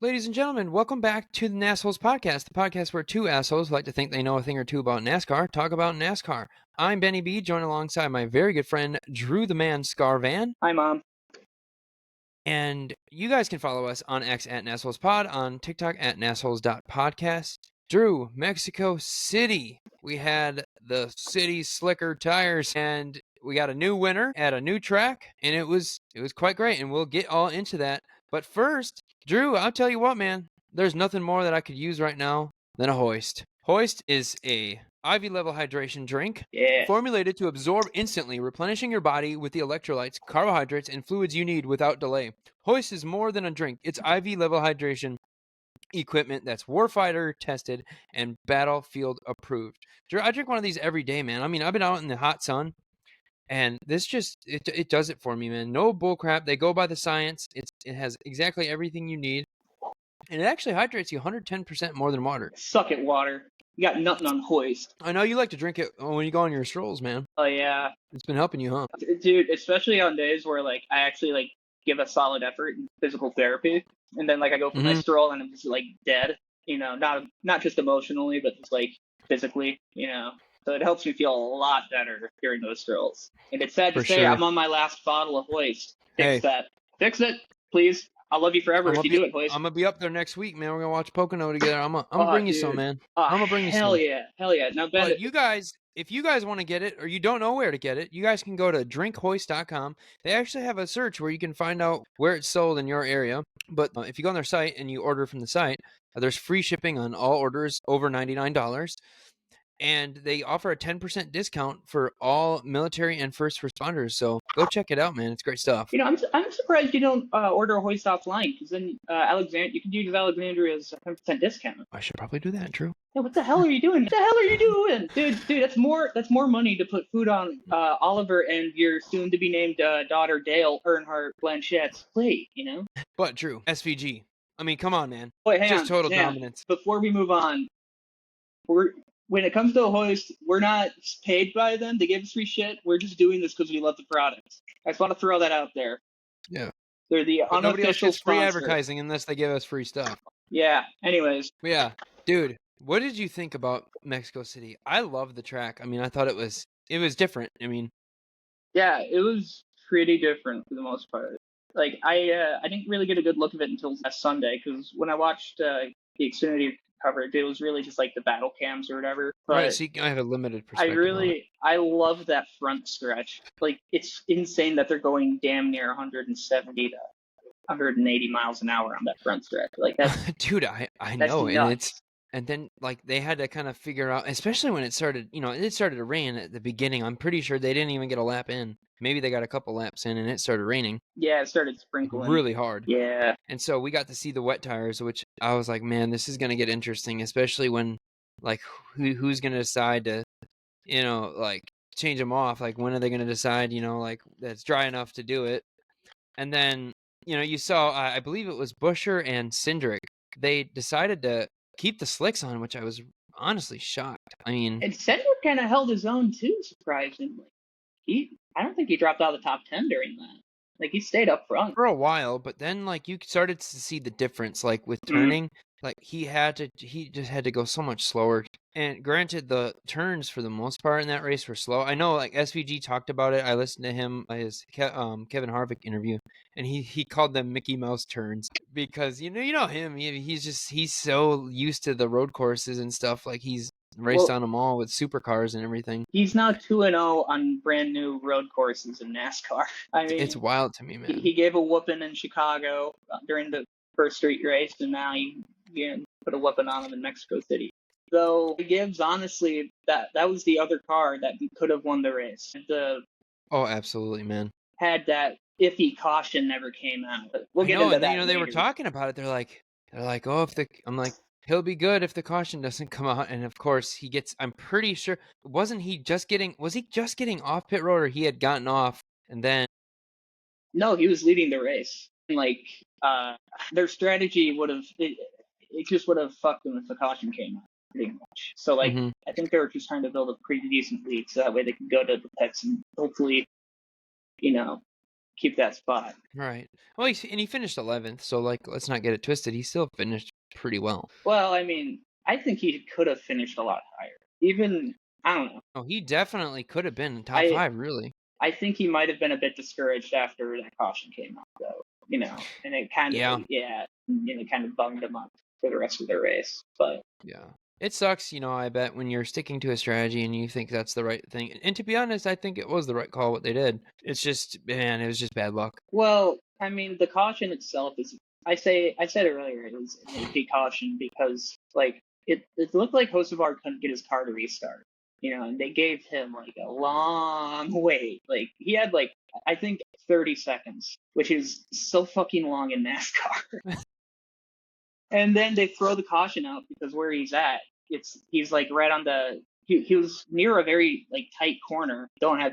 Ladies and gentlemen, welcome back to the NASholes podcast, the podcast where two assholes who like to think they know a thing or two about NASCAR talk about NASCAR. I'm Benny B, joined alongside my very good friend Drew the Man Scarvan. Hi, Mom. And you guys can follow us on X at NASHolesPod, on TikTok at NASHoles.podcast. Drew, Mexico City. We had the city slicker tires, and we got a new winner at a new track, and it was quite great, and we'll get all into that. But first, Drew, I'll tell you what, man, there's nothing more that I could use right now than a Hoist. Hoist is a IV level hydration drink formulated to absorb instantly, replenishing your body with the electrolytes, carbohydrates, and fluids you need without delay. Hoist is more than a drink. It's IV level hydration equipment that's warfighter tested and battlefield approved. Drew, I drink one of these every day, man. I mean, I've been out in the hot sun, and this just it does it for me, man. No bullcrap. They go by the science. It has exactly everything you need, and it actually hydrates you 110% more than water. Suck it, water. You got nothing on Hoist. I know you like to drink it when you go on your strolls, man. Oh yeah, It's been helping you, huh? dude. Especially on days where I actually give a solid effort in physical therapy, and then I go for my stroll and I'm just dead. Not just emotionally, but just physically. So it helps me feel a lot better during those strolls. And it's sad to say I'm on my last bottle of Hoist. Fix it, please. I'll love you forever if you do it, Hoist. I'm gonna be up there next week, man. We're gonna watch Pocono together. I'm gonna bring you some, man. I'm gonna bring you some. Hell yeah. Now, Ben, but you guys, if you guys want to get it or you don't know where to get it, you guys can go to drinkhoist.com. They actually have a search where you can find out where it's sold in your area. But if you go on their site and you order from the site, there's free shipping on all orders over $99. And they offer a 10% discount for all military and first responders. So go check it out, man. It's great stuff. I'm surprised you don't order a Hoist offline, because then you can use Alexandria's 10% discount. I should probably do that, Drew. Yeah, what the hell are you doing? Dude, that's more money to put food on Oliver and your soon-to-be named daughter Dale Earnhardt Blanchett's plate, But Drew, SVG. I mean, come on, man. Wait, hang Just on, total dominance. Before we move on, when it comes to a Hoist, we're not paid by them. They give us free shit. We're just doing this because we love the product. I just want to throw that out there. Yeah. They're the unofficial nobody else gets free sponsor. advertising unless they give us free stuff. Yeah. Anyways. Yeah. Dude, what did you think about Mexico City? I love the track. I mean, I thought it was different. I mean. Yeah, it was pretty different for the most part. I didn't really get a good look of it until last Sunday, because when I watched the Xfinity coverage, it was really just the battle cams or whatever. But right, so I have a limited perspective. I love that front stretch. It's insane that they're going damn near 170 to 180 miles an hour on that front stretch. That's dude, I know, and then they had to kind of figure out, especially when it started to rain at the beginning. I'm pretty sure they didn't even get a lap in. Maybe they got a couple laps in and it started raining. Yeah, it started sprinkling really hard. Yeah. And so we got to see the wet tires, which I was like, man, this is going to get interesting, especially when who's going to decide to, change them off? When are they going to decide, that it's dry enough to do it? And then, you saw, I believe it was Buescher and Cindric. They decided to keep the slicks on, which I was honestly shocked. I mean, and Cindric kind of held his own too, surprisingly. I don't think he dropped out of the top 10 during that. He stayed up front for a while, but then you started to see the difference, with turning. He just had to go so much slower. And granted, the turns for the most part in that race were slow. I know, SVG talked about it. I listened to him, his Kevin Harvick interview, and he called them Mickey Mouse turns, because you know him. He's so used to the road courses and stuff. He's raced on them all with supercars and everything. He's now 2-0 on brand new road courses in NASCAR. I mean, it's wild to me, man. He gave a whooping in Chicago during the first street race, and now he put a whooping on him in Mexico City. Though Gibbs, honestly, that was the other car that could have won the race. Oh, absolutely, man. Had that iffy caution never came out. But we'll get into that. They were talking about it. They're like, oh, I'm like, he'll be good if the caution doesn't come out. And of course he gets, I'm pretty sure, was he just getting off pit road, or he had gotten off and then? No, he was leading the race. Their strategy it just would have fucked them if the caution came out, pretty much. So I think they were just trying to build a pretty decent lead, so that way they could go to the pits and hopefully, keep that spot. Right. Well, he finished 11th, so like let's not get it twisted. He still finished pretty well. Well, I mean, I think he could have finished a lot higher. Even I don't know. Oh, he definitely could have been in top I 5, really. I think he might have been a bit discouraged after that caution came out, though. And it kind of Yeah. kind of bummed him up for the rest of the race. But Yeah. It sucks, I bet when you're sticking to a strategy and you think that's the right thing. And to be honest, I think it was the right call what they did. It's just, man, it was just bad luck. well, I mean, the caution itself is. I said earlier it was an AP caution because like it looked like Hocevar couldn't get his car to restart. And they gave him like a long wait. Like he had like I think 30 seconds, which is so fucking long in NASCAR. And then they throw the caution out because where he's at, he's like right on he was near a very like tight corner. Don't have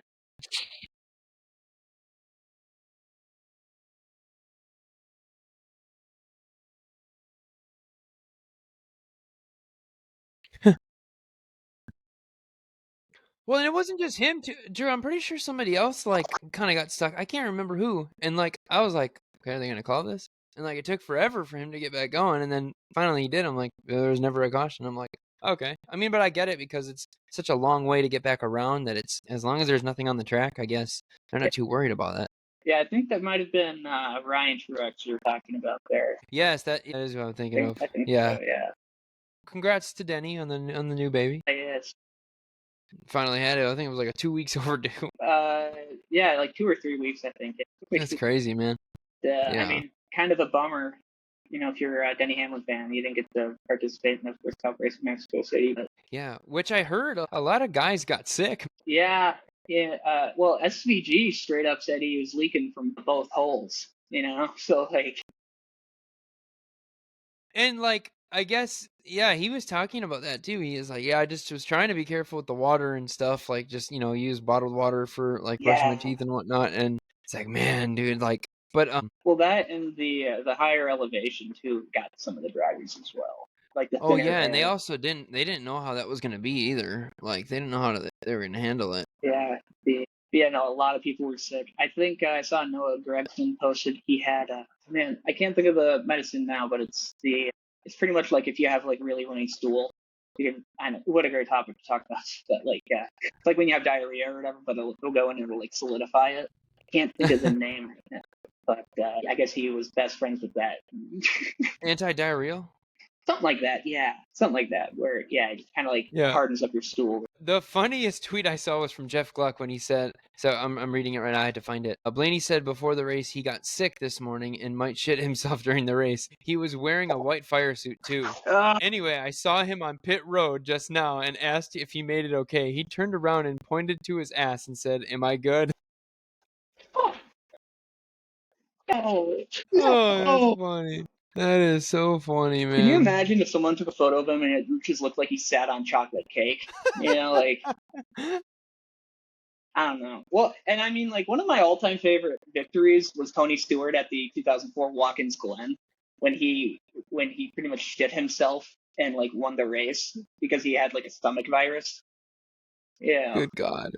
Well, and it wasn't just him too. Drew, I'm pretty sure somebody else like kind of got stuck. I can't remember who. And like I was like, okay, are they gonna call this? And like it took forever for him to get back going, and then finally he did. I'm like, there was never a caution. I'm like, okay. I mean, but I get it because it's such a long way to get back around that it's as long as there's nothing on the track, I guess they're not too worried about that. Yeah, I think that might have been Ryan Truex you were talking about there. Yes, that is what I'm thinking of. I think Yeah. so. Yeah. Congrats to Denny on the new baby. Yes. Finally had it. I think it was like 2 weeks overdue. Yeah, like 2 or 3 weeks, I think. That's crazy, man. I Yeah. mean, kind of a bummer. If you're a Denny Hamlin fan, you didn't get to participate in the first Cup race in Mexico City. But Yeah, which I heard a lot of guys got sick. yeah, yeah. Well, SVG straight up said he was leaking from both holes. So like, And like I guess yeah, he was talking about that too. He is like, yeah, I just was trying to be careful with the water and stuff, like just use bottled water for like brushing my yeah. teeth and whatnot. And it's like, man, dude, like, but Well, that and the higher elevation too got some of the drivers as well. Like the oh thinner yeah, and air. they didn't know how that was gonna be either. Like they didn't know they were gonna handle it. Yeah, no, a lot of people were sick. I think I saw Noah Gregson posted he had man, I can't think of the medicine now, but it's pretty much like if you have like really runny stool. I know what a great topic to talk about, but like it's like when you have diarrhea or whatever, but it'll go in and it'll like solidify it. I can't think of the name right now, but I guess he was best friends with that. Anti-diarrheal? Something like that, yeah. Something like that, where it just kind of like Yeah. hardens up your stool. The funniest tweet I saw was from Jeff Gluck when he said, so I'm reading it right now, I had to find it. Blaney said before the race he got sick this morning and might shit himself during the race. He was wearing a white fire suit too. Anyway, I saw him on pit road just now and asked if he made it okay. He turned around and pointed to his ass and said, "Am I good?" Oh, Oh, that's funny. That is so funny, man. Can you imagine if someone took a photo of him and it just looked like he sat on chocolate cake? Like I don't know. Well, and I mean, like one of my all-time favorite victories was Tony Stewart at the 2004 Watkins Glen when he pretty much shit himself and like won the race because he had like a stomach virus. Yeah. Good God.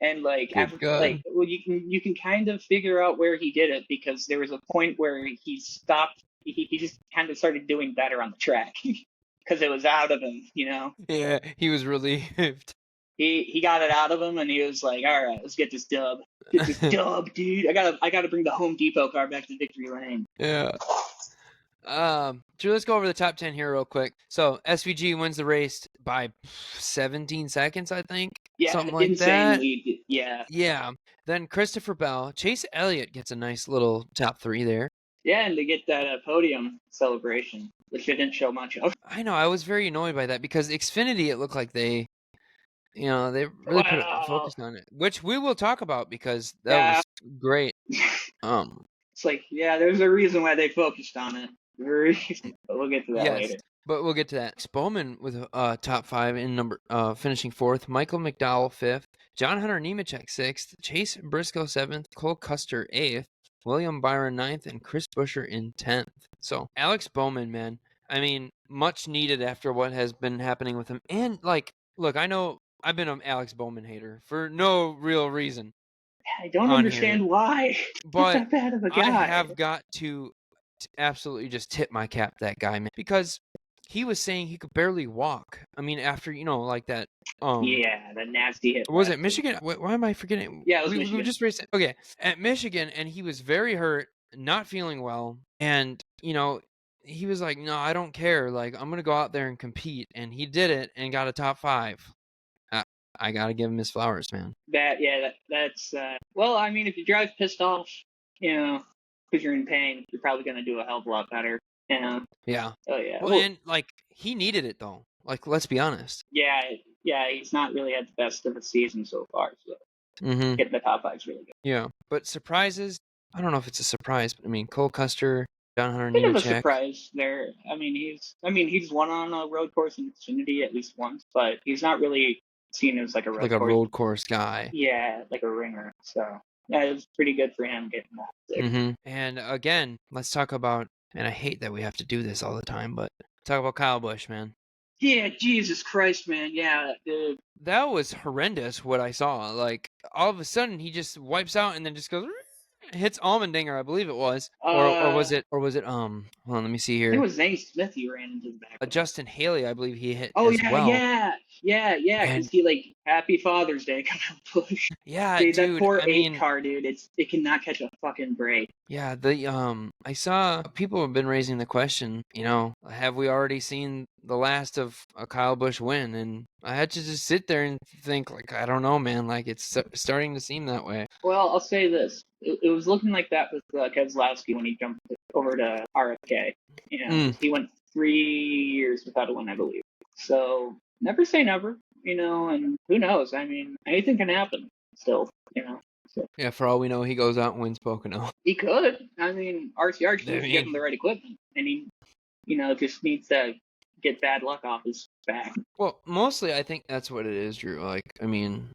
And like Good after God. well, you can kind of figure out where he did it because there was a point where he stopped. He just kind of started doing better on the track because it was out of him. Yeah, he was relieved. He got it out of him and he was like, all right, let's get this dub. Get this dub, dude. I gotta bring the Home Depot car back to victory lane. Yeah. Drew, let's go over the top 10 here real quick. So SVG wins the race by 17 seconds, I think. Yeah, something like insane that. lead. Yeah. Yeah. Then Christopher Bell, Chase Elliott gets a nice little top 3 there. Yeah, and to get that podium celebration, which they didn't show much of. I know. I was very annoyed by that because Xfinity, it looked like they really put a focus on it, which we will talk about because that was great. It's like, yeah, there's a reason why they focused on it. But we'll get to that later. But we'll get to that. Bowman with top 5 in finishing 4th. Michael McDowell 5th. John Hunter Nemechek 6th. Chase Briscoe 7th. Cole Custer 8th. William Byron 9th. And Chris Buescher in 10th. So Alex Bowman, man, I mean, much needed after what has been happening with him. And like, look, I know I've been an Alex Bowman hater for no real reason. I don't on here, understand why. Not but that bad of a I guy. have got to absolutely just tip my cap to that guy, man, because he was saying he could barely walk. I mean, after like that, Yeah, the nasty hit was last it year. Michigan? Why am I forgetting? Yeah, it was We Michigan. just raced okay at Michigan, and he was very hurt, not feeling well, and he was like, "No, I don't care. Like, I'm gonna go out there and compete," and he did it and got a top 5. I, I gotta give him his flowers, man. That's well, I mean, if you drive pissed off, you know, because you're in pain, you're probably gonna do a hell of a lot better. Yeah. Yeah. Oh yeah. Well, Well, and like he needed it though. Like, let's be honest. yeah. He's not really had the best of a season so far, so Mm-hmm. getting the top 5 is really good. Yeah. But surprises, I don't know if it's a surprise, but I mean, Cole Custer, John Hunter Bit of a Nemechek, surprise there. He's won on a road course in Xfinity at least once, but he's not really seen as like a like road a course. road course guy. Yeah, like a ringer. So yeah, it was pretty good for him getting that. Mm-hmm. And again, let's talk about, and I hate that we have to do this all the time, but talk about Kyle Busch, man. Yeah, Jesus Christ, man. Yeah, That was horrendous what I saw. Like, all of a sudden, he just wipes out and then just goes, hits Allmendinger, I believe it was. Or was it, hold on, let me see I think it here. was Zane Smith he ran into the back. Justin Haley, I believe he hit Oh as well. yeah. And Because he like Happy Father's Day Kyle Busch. yeah, Dude, that dude, poor I 8 mean, car, dude. It cannot catch a fucking break. yeah, I saw people have been raising the question, have we already seen the last of a Kyle Busch win? And I had to just sit there and think, like, I don't know, man, like it's starting to seem that way. Well, I'll say this: it was looking like that with Keselowski when he jumped over to RFK. He went 3 years without a win, I believe. So never say never, and who knows? I mean, anything can happen still. So Yeah, for all we know, he goes out and wins Pocono. he could. I mean, RCR just I needs to give him mean, the right equipment, and he, just needs to get bad luck off his back. well, mostly I think that's what it is, Drew. Like, I mean,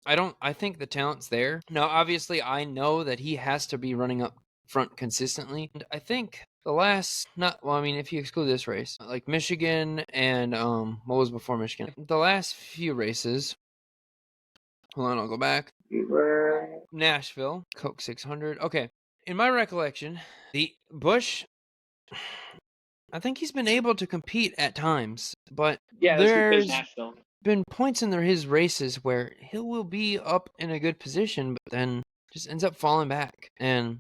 I think the talent's there. Now, obviously, I know that he has to be running up front consistently. And I think the last, not, well, I mean, if you exclude this race, like Michigan and, what was before Michigan? The last few races, hold on, I'll go back. Nashville, Coke 600. Okay. In my recollection, the Bush, I think he's been able to compete at times, but Yeah, that's because there's Nashville. been points in his races where he will be up in a good position, but then just ends up falling back. And,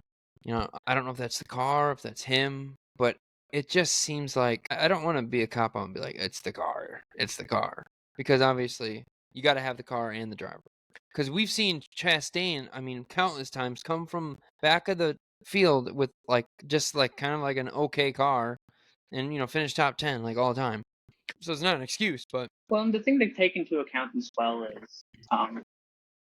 I don't know if that's the car, if that's him, but it just seems like I don't want to be a cop out and be like, it's the car. It's the car. Because obviously, you got to have the car and the driver. Because we've seen Chastain, I mean, countless times come from back of the field with just kind of like an okay car and finish top 10 like all the time. So it's not an excuse, but Well, and the thing to take into account as well is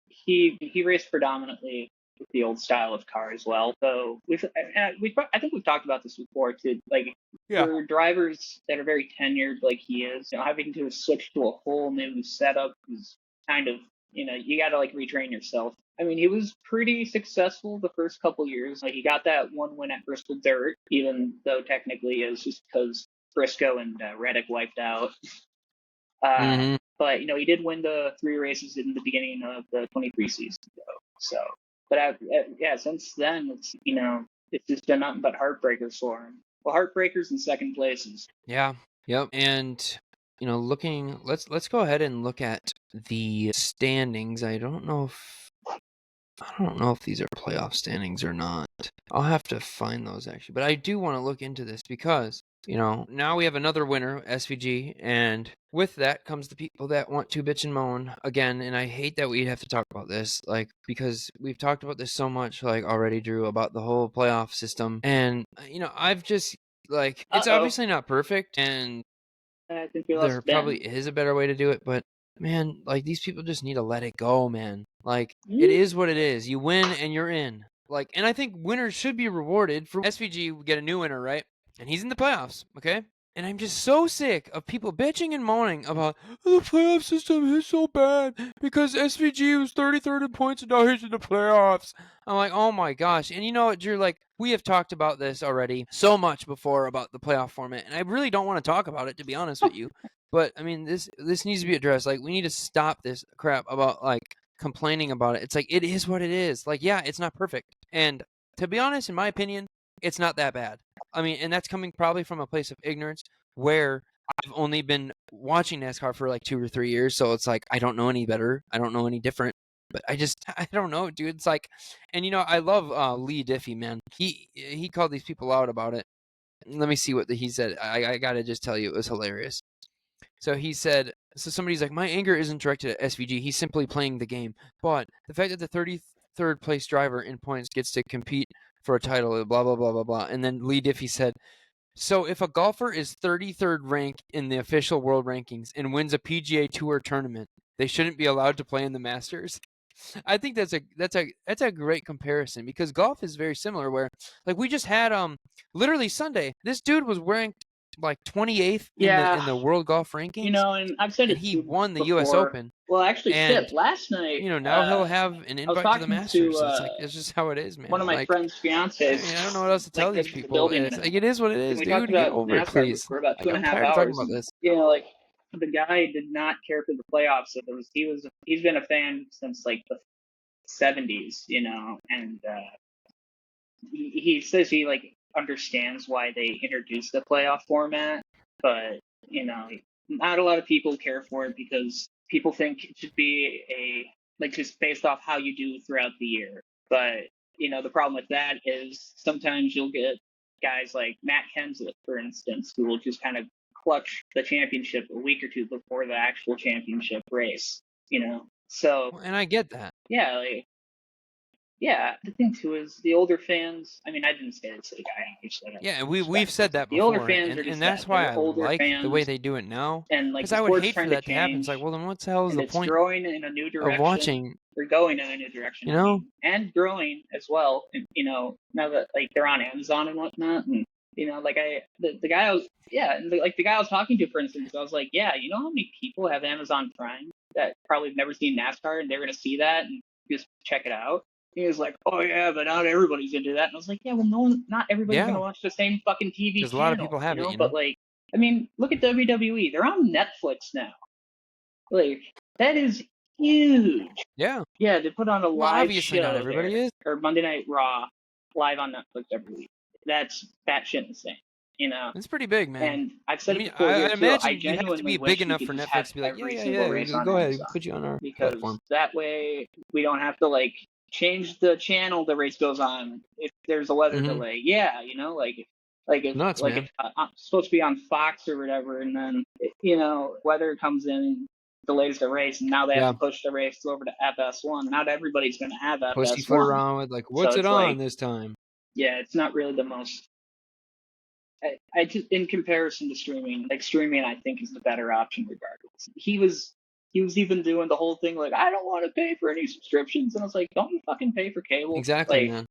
he raced predominantly with the old style of car as well. So I think we've talked about this before too. Like yeah. for drivers that are very tenured like he is, having to switch to a whole new setup is kind of you got to like retrain yourself. I mean, he was pretty successful the first couple years. Like he got that one win at Bristol Dirt, even though technically it was just because Briscoe and Reddick wiped out. But he did win the 3 races in the beginning of the 23 season, though. So, but since then it's just been nothing but heartbreakers for him. Well, heartbreakers and second places. Yeah. Yep. And looking, let's go ahead and look at the standings. I don't know if these are playoff standings or not. I'll have to find those actually. But I do want to look into this because now we have another winner, SVG, and with that comes the people that want to bitch and moan again. And I hate that we have to talk about this, because we've talked about this so much, already, Drew, about the whole playoff system. And I've just it's obviously not perfect, and I think we there lost probably Ben. is a better way to do it, but man, these people just need to let it go, man. It Mm-hmm. is what it is. You win and you're in. And I think winners should be rewarded. For SVG, we get a new winner, right? And he's in the playoffs, okay? And I'm just so sick of people bitching and moaning about the playoff system is so bad because SVG was 33rd in points and now he's in the playoffs. I'm like, oh my gosh. And you know what, Drew? We have talked about this already so much before about the playoff format, and I really don't want to talk about it, to be honest with you. But I mean, this needs to be addressed. We need to stop this crap about complaining about it. It's like, it is what it is. Like, yeah, it's not perfect. And to be honest, in my opinion, it's not that bad. I mean, and that's coming probably from a place of ignorance where I've only been watching NASCAR for like 2 or 3 years. So it's like, I don't know any better. I don't know any different. But I don't know, dude. It's like, and I love Lee Diffie, man. He called these people out about it. Let me see what he said. I gotta just tell you, it was hilarious. So he said, so somebody's like, my anger isn't directed at SVG. He's simply playing the game. But the fact that the 33rd place driver in points gets to compete for a title, blah, blah, blah, blah, blah. And then Lee Diffie said, so if a golfer is 33rd rank in the official world rankings and wins a PGA Tour tournament, they shouldn't be allowed to play in the Masters. I think that's a great comparison because golf is very similar where like we just had literally Sunday, this dude was ranked like 28th in the world golf rankings and I've said and it he too won the US before. Open. Well, actually, And last night, now he'll have an I was invite to the talking Masters. to It's like it's just how it is, man. one of my Like friend's fiancés. I mean, I don't know what else to tell Like these lives in the people. building, It's like it is what it and is, we talked dude. Get about over it, NASCAR please. for about Like, I'm 2.5 tired of talking hours. about this. Like the guy did not care for the playoffs. So he's been a fan since like the 70s, and he says he like understands why they introduced the playoff format, but not a lot of people care for it because people think it should be just based off how you do throughout the year. But the problem with that is sometimes you'll get guys like Matt Kenseth, for instance, who will just kind of clutch the championship a week or two before the actual championship race. So And I get that. yeah, yeah, the thing too is the older fans. I mean, I didn't say this to the guy. Yeah, we've said that the older before, fans are just and that's that. why They're I older like the way fans, they do it now. and like Because the I would sport's hate for trying to that to happen. It's like, change, well, then what the hell is and the it's point growing in a new of direction. watching? They're going in a new direction, You know? and growing as well. And now that like they're on Amazon and whatnot, and like the guy I was the guy I was talking to, for instance, I was like, yeah, you know how many people have Amazon Prime that probably have never seen NASCAR and they're gonna see that and just check it out. He was like, oh yeah, but not everybody's into that. And I was like, yeah, well, not everybody's Yeah. gonna watch the same fucking TV Because a channel, lot of people have it, But like, I mean, look at WWE. They're on Netflix now. Like, that is huge. Yeah. Yeah, they put on a live obviously show not everybody there, is. or Monday Night Raw live on Netflix every week. That's batshit insane, It's pretty big, man. And I've said I mean, it before I here too. imagine I you have to genuinely be wish big we enough could for just Netflix have to be like, every yeah, single race on go ahead, Amazon, put you on our because platform. that way we don't have to like change the channel the race goes on if there's a weather delay. Yeah, Nuts, man. if I'm supposed to be on Fox or whatever, and then weather comes in and delays the race, and now they have to push the race over to FS1. Not everybody's going to have FS1. Pussyfoot around with like, what's it on this time? Yeah, it's not really the most. I just, in comparison to streaming, I think is the better option regardless. He was even doing the whole thing like, I don't want to pay for any subscriptions, and I was like, don't you fucking pay for cable? Exactly, man.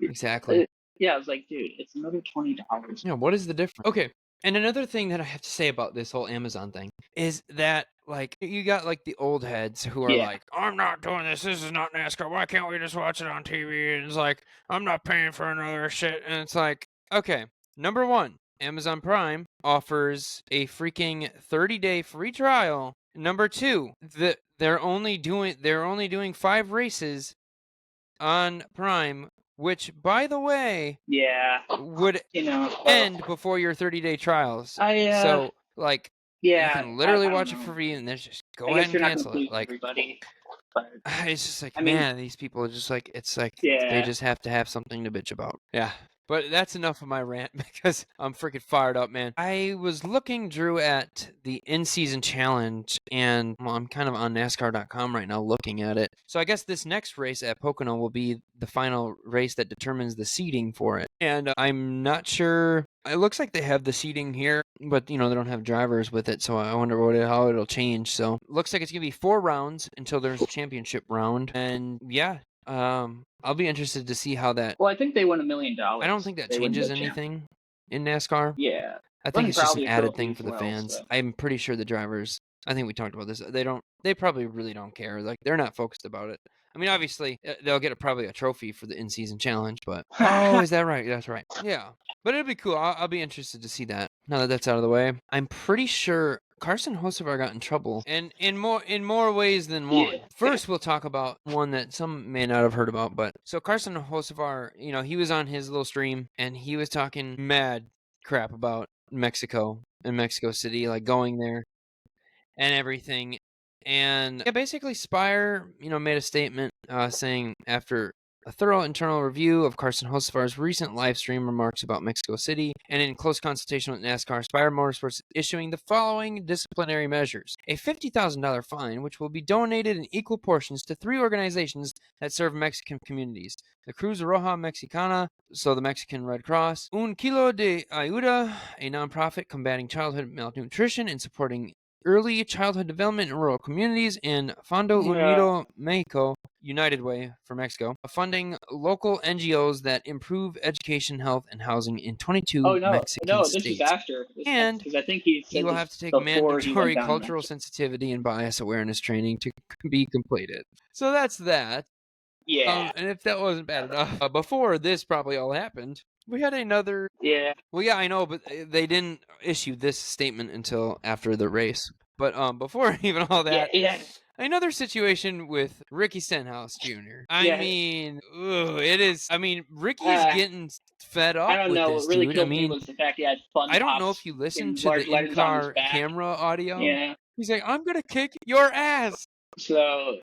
Exactly. Yeah, I was like, dude, it's another $20. Yeah, what is the difference? Okay, and another thing that I have to say about this whole Amazon thing is that like you got like the old heads who are like, I'm not doing this. This is not NASCAR. Why can't we just watch it on TV? And it's like, I'm not paying for another shit. And it's like, okay, number one, Amazon Prime offers a freaking 30-day free trial. Number two, they're only doing 5 races on Prime, which, by the way, would end before your 30-day trials. So, like, you can literally watch it for free, and then just go ahead and cancel it. Like, everybody, but it's just like, man, these people are just like, it's like they just have to have something to bitch about. Yeah. But that's enough of my rant because I'm freaking fired up, man. I was looking, Drew, at the in-season challenge, and I'm kind of on NASCAR.com right now looking at it. So I guess this next race at Pocono will be the final race that determines the seeding for it. And I'm not sure. It looks like they have the seating here, but they don't have drivers with it, so I wonder how it'll change. So looks like it's gonna be 4 rounds until there's a championship round, and yeah. I'll be interested to see how that. Well, I think they won $1 million. I don't think that changes anything in NASCAR. Yeah, I think it's just an added thing for the fans. So. I'm pretty sure the drivers. I think we talked about this. They probably really don't care. Like they're not focused about it. I mean, obviously they'll get probably a trophy for the in-season challenge, but oh, is that right? That's right. Yeah, but it'll be cool. I'll be interested to see that. Now that that's out of the way, I'm pretty sure Carson Hocevar got in trouble, and in more ways than one. Yeah. First, we'll talk about one that some may not have heard about, but so Carson Hocevar, he was on his little stream, and he was talking mad crap about Mexico and Mexico City, like going there and everything. And yeah, basically Spire, made a statement saying after a thorough internal review of Carson Hocevar's recent live stream remarks about Mexico City, and in close consultation with NASCAR, Spire Motorsports is issuing the following disciplinary measures. A $50,000 fine, which will be donated in equal portions to 3 organizations that serve Mexican communities. The Cruz Roja Mexicana, so the Mexican Red Cross, Un Kilo de Ayuda, a nonprofit combating childhood malnutrition and supporting early childhood development in rural communities, and Fondo Unido Mexico, United Way for Mexico, funding local NGOs that improve education, health, and housing in 22 Mexican this is states. after. And because I think he he said will this have to take before he mandatory went down to cultural Mexico. sensitivity and bias awareness training to be completed. So that's that. Yeah. And if that wasn't bad enough, before this probably all happened, we had another. Yeah. Well, yeah, I know, but they didn't issue this statement until after the race. But before even all that, Yeah. another situation with Ricky Stenhouse Jr. I Yeah. mean, it is. I mean, Ricky's getting fed up I don't with know. this What really dude. killed me was the fact he had fun I don't know pops if you listened in to large the letters on his in-car back. camera audio. Yeah. He's like, "I'm gonna kick your ass." So.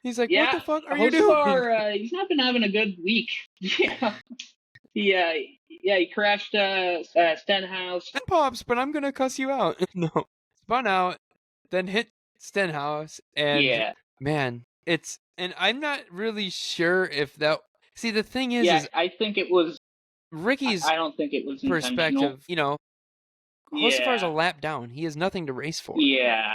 He's like, Yeah. "What the fuck are you doing?" He's not been having a good week. Yeah. He crashed Stenhouse. Pops, but I'm gonna cuss you out. No, spun out, then hit Stenhouse, and man, and I'm not really sure if that. See, the thing is I think it was Ricky's I don't think it was intentional. perspective. Hocefar's a lap down. He has nothing to race for. Yeah,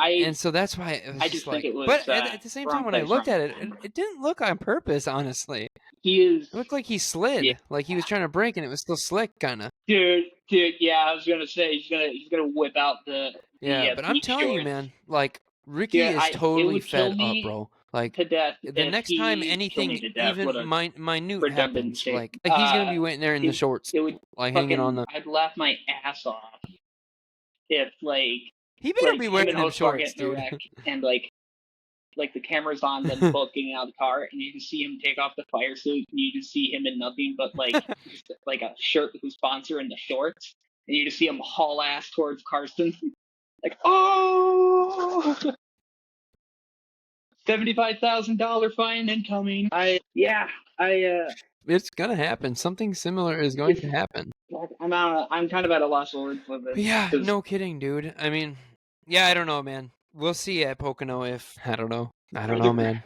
and so that's why it was I just think like. it was. But at the same time, when I looked at it, it didn't look on purpose. Honestly, it looked like he slid, Yeah. like he was trying to brake, and it was still slick, kind of. Dude, yeah, I was gonna say he's gonna whip out the but I'm telling you, man, like Ricky is it totally would kill fed up, me bro. Like to death the if next time he anything killed me to death. What a even minute redundant happens, statement. like he's gonna be waiting there in the shorts, It would like hanging on the. I'd laugh my ass off if He better be him wearing and them Hocevar shorts, get in a dude. wreck and the camera's on them both getting out of the car, and you can see him take off the fire suit, and you can see him in nothing but just like a shirt with a sponsor and the shorts, and you just see him haul ass towards Carson, like oh. $75,000 fine incoming. It's gonna happen. Something similar is going to happen. I'm kind of at a loss of words with it. Yeah, no kidding, dude. I mean, yeah, I don't know, man. We'll see at Pocono if I don't know, man.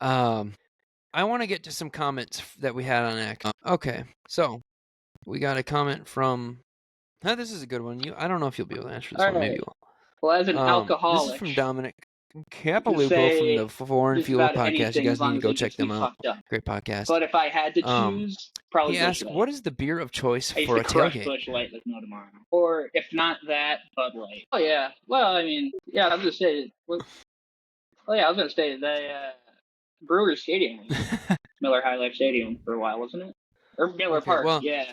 I want to get to some comments that we had on X. Okay, so we got a comment from. This is a good one. I don't know if you'll be able to answer this one. Maybe you will. Well, as an alcoholic, this is from Dominic Capalupo from the Foreign Fuel podcast. You guys need to go check them out. Great podcast. But if I had to choose, probably he asked, "What is the beer of choice for a tailgate?" Busch Light like no tomorrow, or if not that, Bud Light. Oh yeah, well I mean, yeah, I was gonna say. The Brewers Stadium, Miller High Life Stadium for a while, wasn't it? Or Miller Park. Well, yeah.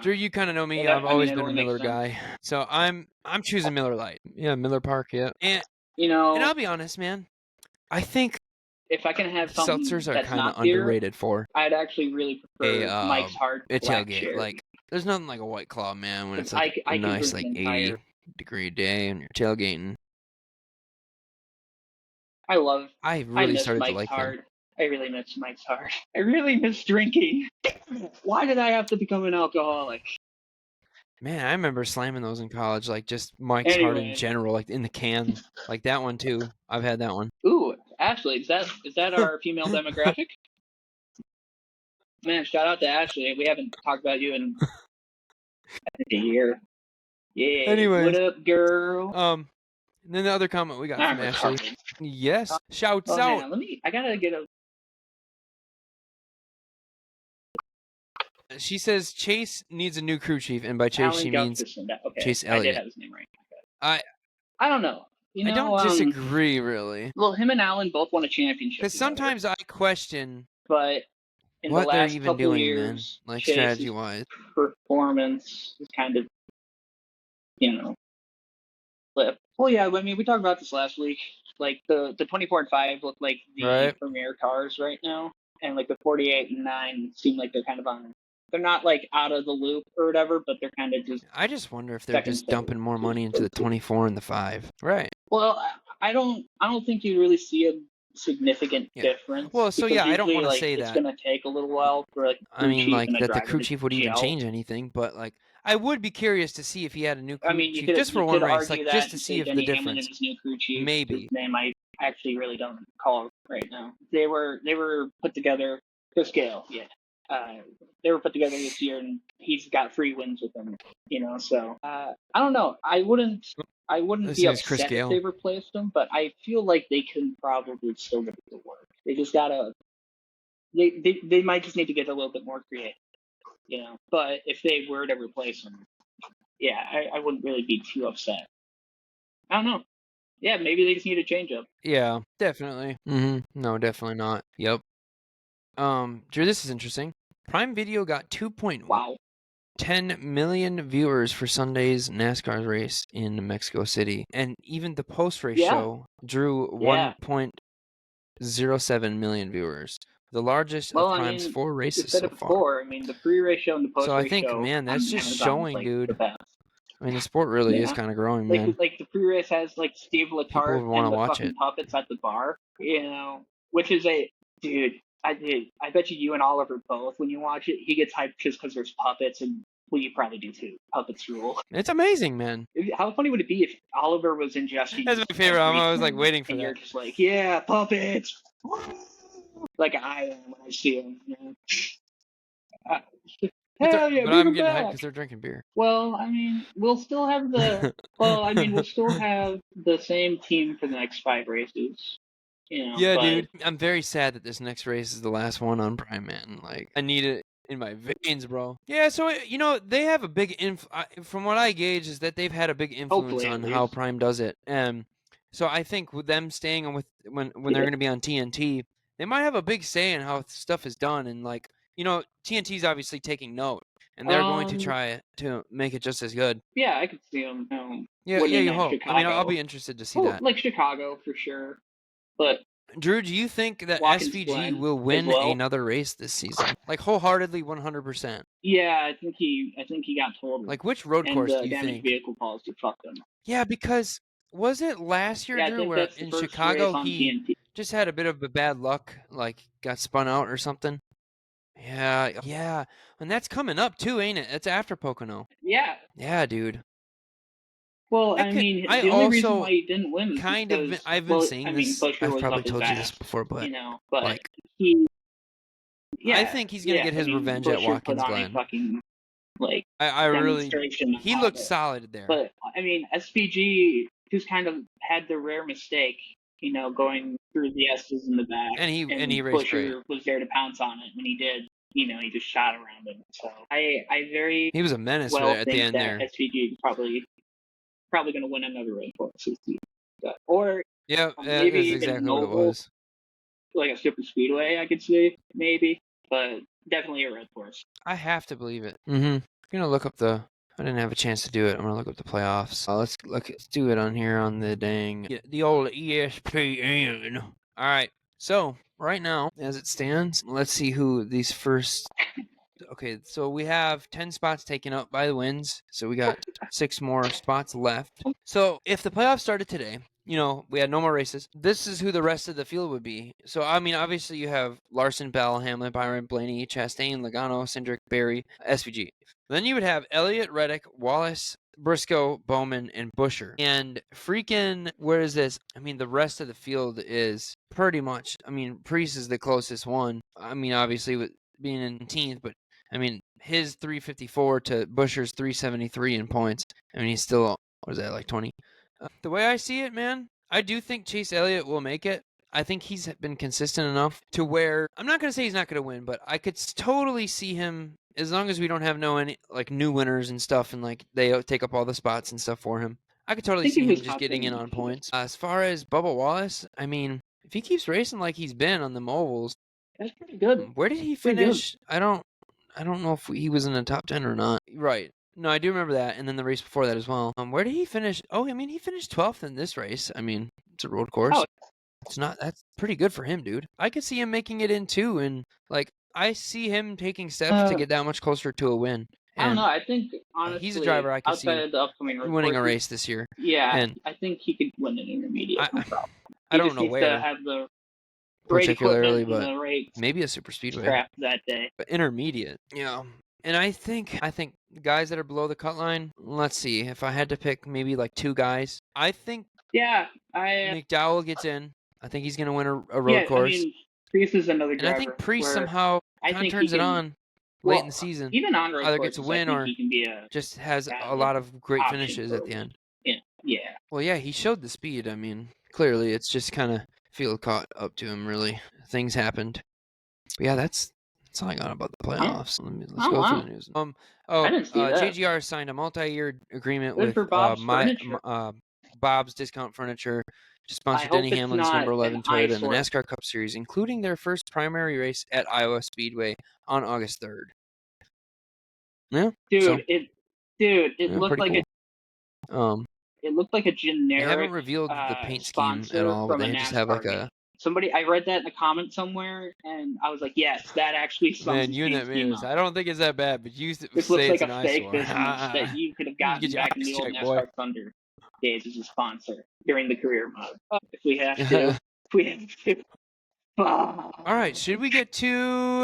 Drew, you kind of know me. I've always been a Miller guy, so I'm choosing Miller Lite. Yeah, Miller Park. Yeah, and and I'll be honest, man. I think if I can have something seltzers are that's kind of not beer, underrated for. I'd actually really prefer Mike's Hard a Black tailgate. Cherry. Like, there's nothing like a White Claw, man. When it's I a nice 80-degree day and you're tailgating. I really started to like them. I really miss Mike's Hard. I really miss drinking. Why did I have to become an alcoholic? Man, I remember slamming those in college, like just Mike's Hard in general, like in the can, like that one too. I've had that one. Ooh, Ashley, is that our female demographic? Man, shout out to Ashley. We haven't talked about you in a year. Yeah. Anyways, what up, girl? And then the other comment we got from Ashley. Yes, shouts out. I gotta get a. She says Chase needs a new crew chief, and by Chase Alan she means Chase Elliott. I did have his name right. I don't know. I don't disagree, really. Well, him and Alan both won a championship. Because sometimes I question but in what the last they're even doing, years, man. Like strategy-wise. Performance is kind of, flip. Well, yeah, I mean, we talked about this last week. Like the 24 and 5 look like the right? premier cars right now, and like the 48 and 9 seem like they're kind of on. They're not like out of the loop or whatever, but they're kind of just I just wonder if they're second, just third. dumping more money into the 24 and the 5. Right. Well, I don't think you really see a significant Yeah. difference Well, so because yeah, I don't usually want to like say it's that. gonna take a little while for like I crew mean, chief like and a that the driver crew to chief would even gel. change anything, but like I would be curious to see if he had a new I crew mean, chief just for you one could race, argue like just that to and see say if the Denny Hamlin and difference. his new crew chief, whose Maybe. name I actually really don't recall right now. They were put together to scale, yeah. They were put together this year, and he's got 3 wins with them. So I don't know. I wouldn't This be is Chris upset if they Gale. replaced him, but I feel like they can probably still get it to work. They just gotta. They might just need to get a little bit more creative. But if they were to replace him, yeah, I wouldn't really be too upset. I don't know. Yeah, maybe they just need a change up. Yeah, definitely. No, definitely not. Yep. Drew, this is interesting. Prime Video got 2.10 Wow. million viewers for Sunday's NASCAR race in Mexico City, and even the post-race Yeah. show drew Yeah. 1.07 million viewers, the largest Well, of I Prime's mean, 4 like you races said so it far. before. I mean, the pre-race show and the So I post-race think, show man, that's on just Amazon is showing, like the dude. best. I mean, the sport really is Yeah. kind of growing, Like man. the pre-race has like Steve People Letarte want to and the watch fucking it. puppets at the bar. Which is a dude. I bet you and Oliver both when you watch it, he gets hyped just because there's puppets and. Well, you probably do too. Puppets rule. It's amazing, man. How funny would it be if Oliver was ingesting That's you my favorite. I'm always like everything waiting for and you're that. just like, yeah, puppets. Like I am when I see him. Uh, Hell yeah, But bring I'm him getting hyped back. because they're drinking beer. Well, I mean, we'll still have the. Well, I mean, we'll still have the same team for the next 5 races. Yeah, But dude. I'm very sad that this next race is the last one on Prime, man. Like, I need it in my veins, bro. Yeah, so they have a big from what I gauge is that they've had a big influence hopefully at on how least. Prime does it. So I think with them staying on with when they're Yeah. going to be on TNT, they might have a big say in how stuff is done, and like TNT's obviously taking note, and they're going to try to make it just as good. Yeah, I could see them Yeah, winning you at hope. I mean, I'll Chicago. be interested to see Oh, that. like Chicago for sure. But Drew, do you think that Watkins SVG Glen will as win well. another race this season? Like wholeheartedly, 100%. Yeah, I think he got told. Like which road And course do you damaged think? vehicle policy fucked him. Yeah, because was it last year, Yeah, I Drew, think where that's the in first race Chicago on he TNT. just had a bit of a bad luck, like got spun out or something? Yeah, and that's coming up too, ain't it? That's after Pocono. Yeah. Yeah, dude. Well, I mean, I the only reason also why he didn't win is kind of because, I've been well, seeing I mean, this. Busher I've was probably up his told you this ass, before, but but like he, I yeah, think he's gonna yeah. get I his mean, revenge at Busher put Watkins on a Glen. fucking like I really demonstration of he how looked to. solid there. But I mean, SPG just kind of had the rare mistake, going through the S's in the back, And he and raced great. Busher was there to pounce on it when he did. He just shot around him. So I very He was a menace well at the think end that there. SPG is probably going to win another race for us this season. Or Yeah, maybe that's even exactly what it Noble, was. like a super speedway, I could see maybe, but definitely a red horse. I have to believe it. I'm gonna look up the. I didn't have a chance to do it. I'm gonna look up the playoffs. Let's do it on here on the the old ESPN. All right. So right now, as it stands, let's see who these first. Okay, so we have 10 spots taken up by the wins. So we got 6 more spots left. So if the playoffs started today, we had no more races. This is who the rest of the field would be. So, I mean, obviously you have Larson, Bell, Hamlin, Byron, Blaney, Chastain, Logano, Cindric, Berry, SVG. Then you would have Elliott, Reddick, Wallace, Briscoe, Bowman, and Busher. And freaking, where is this? I mean, the rest of the field is pretty much, I mean, Priest is the closest one. I mean, obviously with being in 18th, but I mean, his 354 to Busher's 373 in points. I mean, he's still, what is that, like 20? The way I see it, man, I do think Chase Elliott will make it. I think he's been consistent enough to where I'm not going to say he's not going to win, but I could totally see him as long as we don't have any like new winners and stuff, and like they take up all the spots and stuff for him. I could totally I think see he him was just top getting 10 in on before. points. As far as Bubba Wallace, I mean, if he keeps racing like he's been on the mobiles, That's pretty good. where did he Pretty good. finish? I don't know if he was in the top 10 or not. Right. No, I do remember that, and then the race before that as well. Where did he finish? Oh, I mean, he finished 12th in this race. I mean, it's a road course. Oh. That's pretty good for him, dude. I could see him making it in too, and like I see him taking steps to get that much closer to a win. I don't And know. I think honestly, he's a driver I could outside see of the upcoming road winning a courses, race this year. yeah, And I think he could win an intermediate. No problem. I He don't just know needs to where have the right particularly, equipment and but the right maybe a super speedway. craft that day. But intermediate, yeah. And I think guys that are below the cut line. Let's see. If I had to pick maybe like 2 guys, I think McDowell gets in. I think he's gonna win a road course. I mean, Priest is another driver. And I think Priest somehow kind of turns it on late in the season. Even on road Either courses, gets a win or he can be just has a lot of great option finishes for at the end. Yeah. Well, yeah, he showed the speed. I mean, clearly it's just kind of field caught up to him. Really, things happened. But yeah, that's all I got about the playoffs. Let's go through the news. I didn't see that. JGR signed a multi-year agreement Good with for Bob's Furniture. Bob's Discount Furniture to sponsor I hope Denny it's Hamlin's not number 11 an Toyota in the eyesore. NASCAR Cup Series, including their first primary race at Iowa Speedway on August 3rd. Yeah, Dude, it looked pretty like cool. it looked like a generic. They haven't revealed the paint scheme at all, but they just have like a. Somebody, I read that in a comment somewhere, and I was like, "Yes, that actually sums Man, you and that Mavis. I don't think it's that bad, but you this say looks it's like an a fake eyesore. business that you could have gotten Get your back in the eyes old checked, NASCAR boy. Thunder days as a sponsor during the career mode. If we have to, All right, should we get to?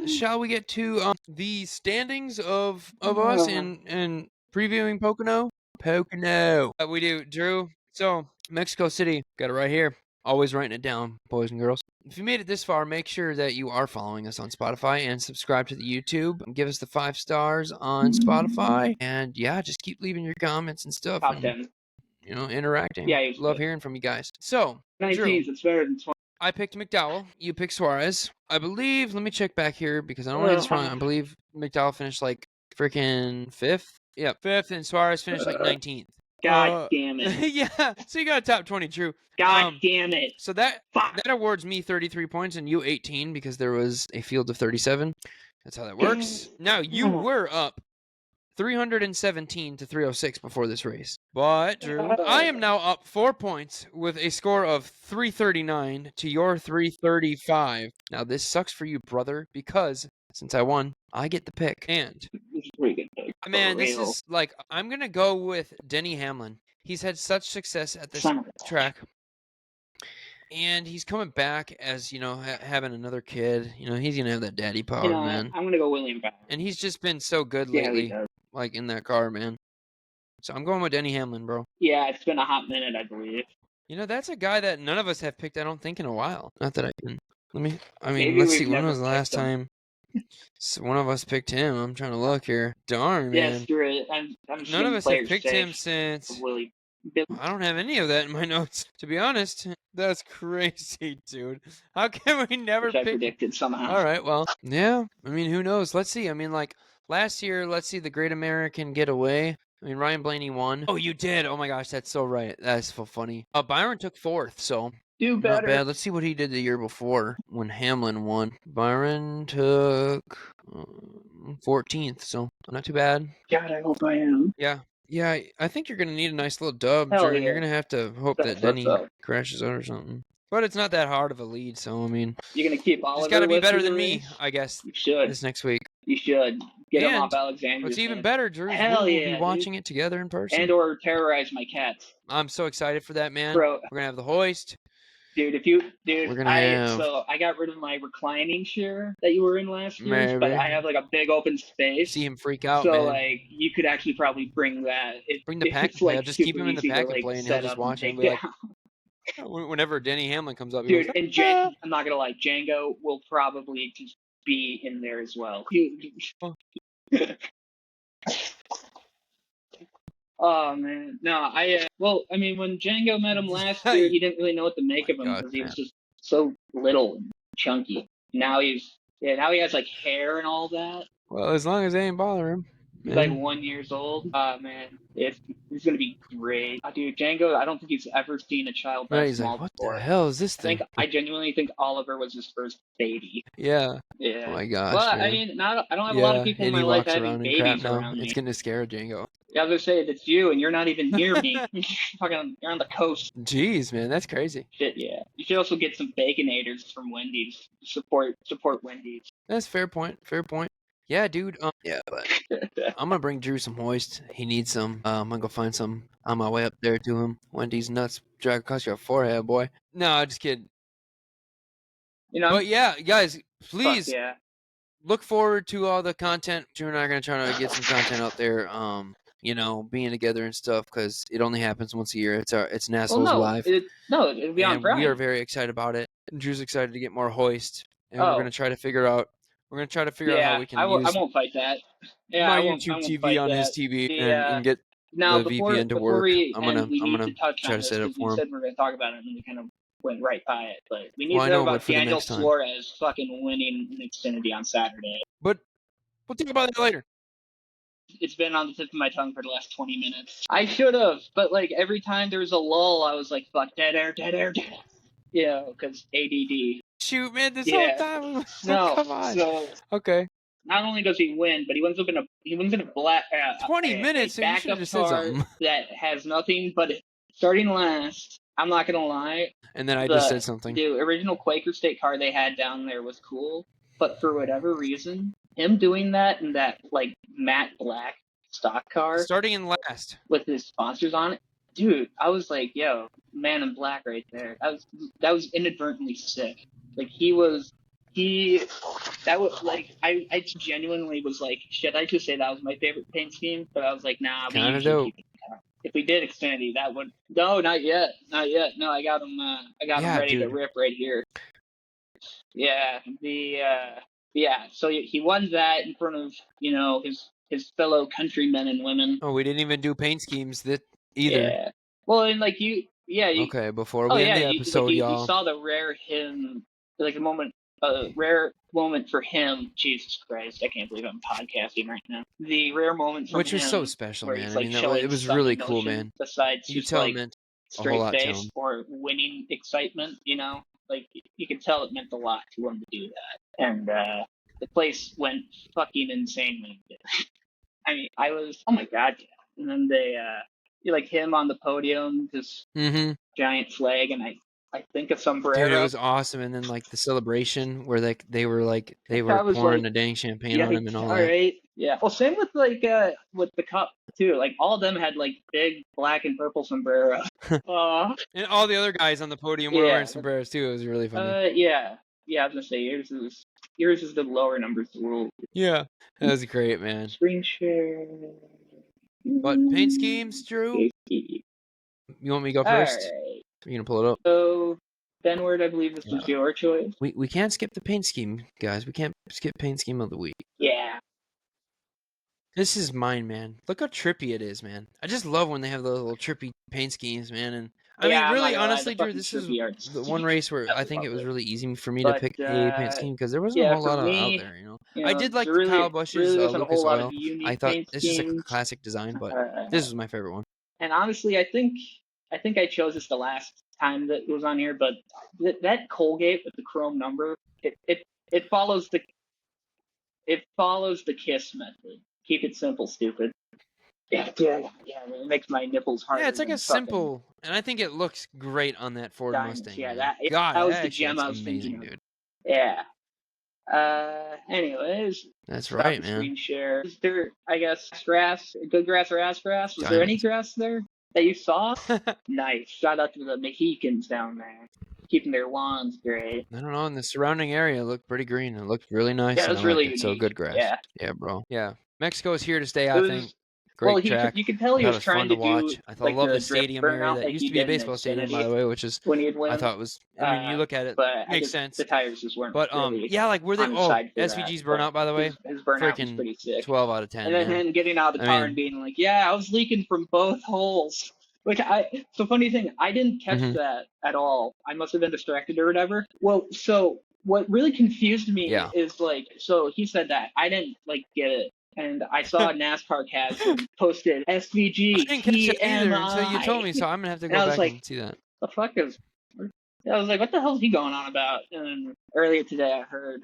Shall we get to the standings of us in previewing Pocono? We do, Drew. So Mexico City, got it right here. Always writing it down, boys and girls. If you made it this far, make sure that you are following us on Spotify and subscribe to the YouTube. Give us the 5 stars on Spotify, and yeah, just keep leaving your comments and stuff. Top and 10. Interacting. Yeah, love hearing from you guys. So, 19s, Drew, it's better than 20. I picked McDowell. You picked Suarez. I believe. Let me check back here because I don't want to get this wrong. I believe McDowell finished like freaking 5th. Yeah, 5th, and Suarez finished like 19th. God damn it. Yeah, so you got a top 20, Drew. God damn it. So that awards me 33 points and you 18 because there was a field of 37. That's how that works. Now, you were up 317 to 306 before this race. But, Drew, I am now up 4 points with a score of 339 to your 335. Now, this sucks for you, brother, because since I won, I get the pick. And, man, this is like, I'm going to go with Denny Hamlin. He's had such success at this track. And he's coming back as, having another kid. He's going to have that daddy power, man. I'm going to go William Byron. And he's just been so good lately, like in that car, man. So I'm going with Denny Hamlin, bro. Yeah, it's been a hot minute, I believe. That's a guy that none of us have picked, I don't think, in a while. Not that I can. Let's see. When was the last time one of us picked him? I'm trying to look here. Darn, man. Yes, you're right. None of us have picked him since. I don't have any of that in my notes, to be honest. That's crazy, dude. How can we never pick? I predicted somehow. All right, well, yeah. Who knows? Let's see. Last year, let's see, the Great American Getaway. Ryan Blaney won. Oh, you did? Oh my gosh, that's so right. That's so funny. Byron took 4th, so do better. Not bad. Let's see what he did the year before when Hamlin won. Byron took 14th, so not too bad. God, I hope I am. Yeah, I think you're going to need a nice little dub, Drew, and you're going to have to hope that Denny crashes out or something. But it's not that hard of a lead, so, you're going to keep Oliver. He's got to be better than me, I guess. You should. This next week. You should. Get him off Alexander. What's even better, Drew, is we'll be watching it together in person. And or terrorize my cats. I'm so excited for that, man. Bro. We're going to have the hoist. Dude, I got rid of my reclining chair that you were in last year, but I have like a big open space. See him freak out, so, man. like, you could actually probably bring that. Bring the pack and play. I'll just keep him in the pack and play, and he'll just watch him. Like, whenever Denny Hamlin comes up, dude, and I'm not gonna lie, Django will probably just be in there as well. Oh man, no, when Django met him last year, he didn't really know what to make of him because he was just so little and chunky. Now he has like hair and all that. Well, as long as they ain't bother him. He's like 1 year old. Man, it's gonna be great. Dude, Django, I don't think he's ever seen a child Right, that he's like, small what the before. hell is this thing? I genuinely think Oliver was his first baby. Yeah. Yeah. Oh my gosh, Well, man. I mean, I don't have a lot of Yeah, people in and my he life walks having around in crap babies now. around me. It's getting to scare Django. Yeah, I was gonna say it's you, and you're not even near me. You're on the coast. Jeez, man, that's crazy. Shit, yeah. You should also get some baconators from Wendy's. Support Wendy's. That's fair point. Fair point. Yeah, dude. Yeah, but I'm gonna bring Drew some hoist. He needs some. I'm gonna go find some on my way up there to him. Wendy's nuts drag across your forehead, boy. No, just kidding. You know? But yeah, guys, Fuck please yeah. look forward to all the content. Drew and I are gonna try to get some content out there. You know, being together and stuff because it only happens once a year. It's NASholes live, it'll be on and we are Prime. very excited about it. Drew's excited to get more hoist, and we're Oh, gonna try to figure out. We're gonna try to figure out how yeah. we I can use won't fight that. Yeah, my I YouTube won't TV fight on his that. TV The and get now the VPN to before work. we I'm end, we need gonna to touch try on to this set it up because we for him. said we were gonna talk about it, and we kind of went right by it. But we need Well, to I talk know, but about for the Daniel next time. Suarez fucking winning in Xfinity on Saturday. But we'll talk about that later. It's been on the tip of my tongue for the last 20 minutes. I should have, but like every time there was a lull, I was like, "Fuck, dead air, dead air, dead air." Yeah, because ADD. Shoot, man, this whole Yeah. time. No. Come on. So Okay. not only does he win, but he wins in a black 20 minutes, so you should have backup just said car something. that has nothing but starting last. I'm not gonna lie. And then I just said something. The original Quaker State car they had down there was cool, but for whatever reason, him doing that in that like matte black stock car Starting in last with his sponsors on it, dude, I was like, yo, man in black right there. That was inadvertently sick. Like that was like I genuinely was like, should I just say that was my favorite paint scheme? But I was like, nah, we kind of usually dope. keep it. If we did Xfinity, that would no, not yet. No, I got him. I got him ready to rip right here. Yeah, so he won that in front of his fellow countrymen and women. Oh, we didn't even do paint schemes that either. Yeah. Well, and like okay, before we end the episode, y'all. You saw the rare rare moment for him. Jesus Christ, I can't believe I'm podcasting right now. The rare moment from which was him, so special, where man. he's, I like, mean, showing it was some really emotion cool, man. Besides You just tell like it meant a straight whole lot to face him. or winning excitement, like you could tell it meant a lot to him to do that. And the place went fucking insane when he did. I mean, I was, oh my god, yeah. And then like him on the podium, this giant flag, and I think a sombrero. Dude, it was awesome. And then like the celebration where they were pouring the dang champagne on him and all that. Right. Yeah. Well, same with with the cup too. Like all of them had like big black and purple sombreros. And all the other guys on the podium were wearing sombreros too. It was really funny. Yeah. I was gonna say yours is the lower numbers rule. Yeah, that was great, man. Screen share. But paint schemes, Drew. You want me to go first? Right. You're gonna pull it up. So, Benward, I believe this was your choice. We can't skip the paint scheme, guys. We can't skip paint scheme of the week. Yeah. This is mine, man. Look how trippy it is, man. I just love when they have those little trippy paint schemes, man. And I mean, really, honestly, Drew, this is the one race where I think it was really easy for me to pick a paint scheme because there wasn't a whole lot out there, I did like the Kyle Busch's Lucas Oil. I thought it's just a classic design, but this was my favorite one. And honestly, I think I chose this the last time that it was on here, but that Colgate with the chrome number, it follows the KISS method. Keep it simple, stupid. Yeah, it makes my nipples hard. Yeah, it's like a simple, and I think it looks great on that Ford Mustang. Yeah, that was the gem I was amazing, dude. Yeah. Anyways. That's right, man. Screen share. Is there, I guess, grass, good grass or ass grass? Was there any grass there that you saw? Nice. Shout out to the Mexicans down there, keeping their lawns great. I don't know, and the surrounding area looked pretty green. It looked really nice. Yeah, it was really unique. So good grass. Yeah, bro. Yeah, Mexico is here to stay. I think. Great track. You could tell he was trying to watch. I love the stadium area. That used to be a baseball stadium, by the way, which is I thought was. I mean, you look at it, makes sense. The tires just weren't. But yeah, like were they? SVG's burnout, by the way. His burnout was pretty sick. 12 out of 10. And then him getting out of the car and being like, "Yeah, I was leaking from both holes." So funny thing, I didn't catch that at all. I must have been distracted or whatever. Well, so what really confused me is like, so he said that I didn't like get it. and I saw NASCAR cast and posted I SVG didn't catch that either until you told TMI, me, so I'm gonna have to and go I was back like, and see that. the fuck is? I was like, what the hell is he going on about? And then earlier today, I heard,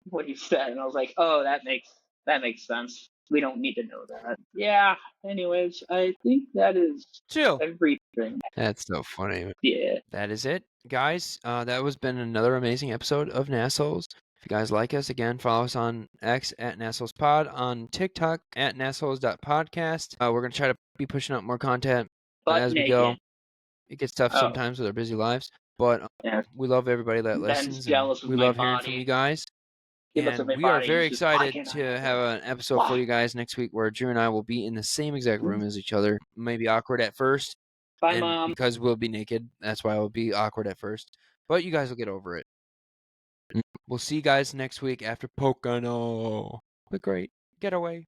what he said, and I was like, oh, that makes sense. We don't need to know that. Yeah. Anyways, I think that is Chill. everything. That's so funny. Yeah. That is it, guys. That was been another amazing episode of NASholes. If you guys like us, again, follow us on X at NASholespod, on TikTok at NASholes.podcast. We're gonna try to be pushing out more content Butt as we go. naked. It gets tough Oh, sometimes with our busy lives, but yeah. we love everybody that Ben's listens, and jealous of we my love hearing from you body. guys. He looks at And my we are body and very he's just, why excited can't I to have have that? an episode for Why? you guys next week where Drew and I will be in the same exact room as each other. Maybe awkward at first, Bye, and Mom. because we'll be naked, that's why it'll be awkward at first. But you guys will get over it. We'll see you guys next week after Pocono. What a great getaway.